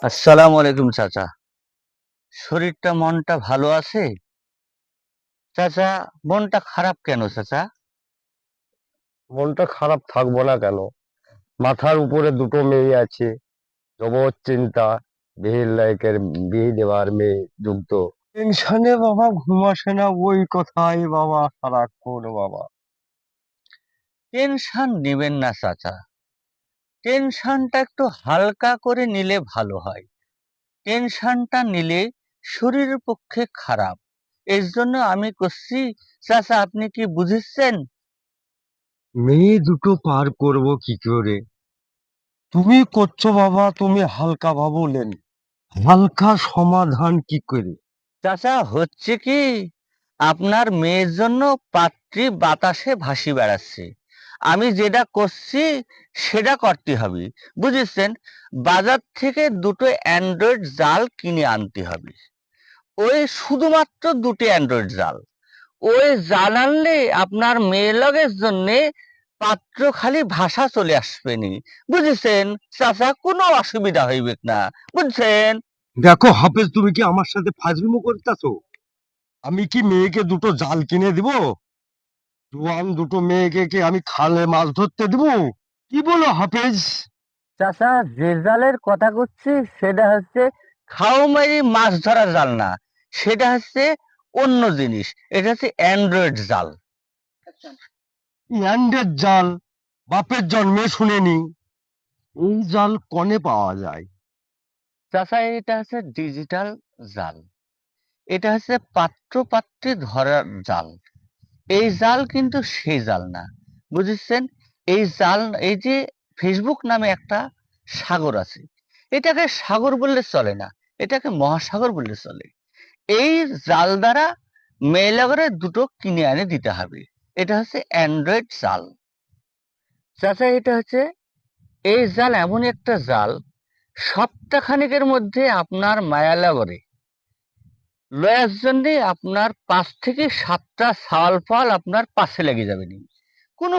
আসসালামু আলাইকুম চাচা। শরীরটা মনটা ভালো আছে? চাচা, মনটা খারাপ কেন চাচা? মনটা খারাপ থাকবো না কেন? মাথার উপরে দুটো মেয়ে আছে, জবর চিন্তা। বিহির লাইকের বিহি দেওয়ার মেয়ে যুক্ত। টেনশনে বাবা ঘুম আসে না, ওই কথাই বাবা সারাক্ষণ বাবা। টেনশন নেবেন না চাচা। টেনশনটা একটু হালকা করে নিলে ভালো হয়। টেনশনটা নিলে শরীরের পক্ষে খারাপ। এর জন্য আমি করছি। চাচা, আপনি কি বুঝেছেন? মেয়ে দুটো পার করব কি করে? তুমি করছো বাবা, তুমি হালকা ভাবলেন। হালকা সমাধান কি করে? চাচা, হচ্ছে কি, আপনার মেয়ের জন্য পাত্রী বাতাসে ভাসি বেড়াচ্ছে। আমি যেটা করছি সেটা করতে হবে, বুঝেছেন? বাজার থেকে দুটো অ্যান্ড্রয়েড জাল কিনে আনতে হবে। ওই শুধুমাত্র দুটো অ্যান্ড্রয়েড জাল। ওই জাল আনলে আপনার মেয়ে লগের জন্য পাত্র খালি ভাষা চলে আসবে নি, বুঝেছেন? চাচা, কোনো অসুবিধা হইবে না, বুঝছেন? দেখো হাফেজ, তুমি কি আমার সাথে ফাজলিমো করতেছো? আমি কি মেয়েকে দুটো জাল কিনে দিব? জোয়ান দুটো মেয়েকে কি আমি খালে মাছ ধরতে দিব? কি বলো হাফেজ? চাচা, যে জালের কথা করছি সেটা হচ্ছে খাওয়ামারি মাছ ধরা জাল না। সেটা হচ্ছে অন্য জিনিস। এটা হচ্ছে অ্যান্ড্রয়েড জাল। ইয়ান্ডের জাল? বাপের জন্মে শুনেনি। এই জাল কনে পাওয়া যায়? চাচা, এটা হচ্ছে ডিজিটাল জাল। এটা হচ্ছে পাত্র পাত্রী ধরার জাল। এই জাল কিন্তু সেই জাল না, বুঝেছেন? এই জাল, এই যে ফেসবুক নামে একটা সাগর আছে, এটাকে সাগর বললে চলে না, এটাকে মহাসাগর বললে চলে। এই জাল দ্বারা মেইলগরে দুটো কিনে এনে দিতে হবে। এটা হচ্ছে অ্যান্ড্রয়েড জাল। চাচা, এটা হচ্ছে, এই জাল এমন একটা জাল, সপ্তাহখানেকের মধ্যে আপনার মায়ানগরে লয়ার জন্য আপনার 5 থেকে 7টা ছাওয়াল ফল আপনার পাশে লেগে যাবে নি, কোনো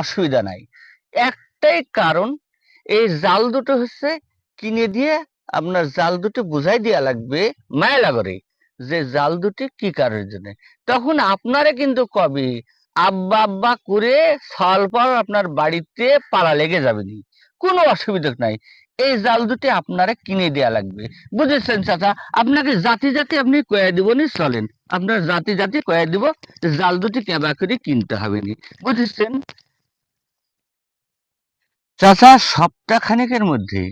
অসুবিধা নাই। একটাই কারণ, এই জাল দুটো হচ্ছে কিনে দিয়ে আপনার জাল দুটো বুঝাই দেওয়া লাগবে মায়ানগরে যে জাল দুটি কি কারণের জন্য। তখন আপনারে কিন্তু কবে আব্বা আব্বা করে ছাওয়াল ফল আপনার বাড়িতে পালা লেগে যাবে নি, কোনো অসুবিধা নাই। এই জাল দুটি আপনারে কিনে দেয়া লাগবে, বুঝেছেন চাচা? আপনাকে জাতি জাতি আপনি কয়ে দিব নি, চলেন আপনার জাতি জাতি কয়ে দিব, জাল দুটি কেবা করে কিনতে হবে নি, বুঝেছেন? চাচা, সপ্তাহ খানেকের মধ্যে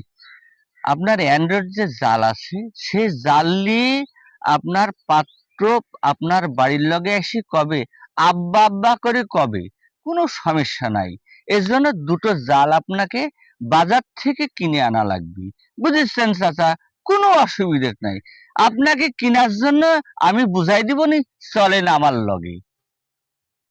আপনার অ্যান্ড্রয়েড যে জাল আছে সে জাল নিয়ে আপনার পাত্র আপনার বাড়ির লগে এসে কবে আব্বা আব্বা করে কবে, কোনো সমস্যা নাই। এর জন্য দুটো জাল আপনাকে বাজার থেকে কিনে আনা লাগবে, বুঝেছেন চাচা? কোনো অসুবিধা নাই। আপনাকে কেনার জন্য আমি বুঝাই দিব নি, চলেন আমার লগে।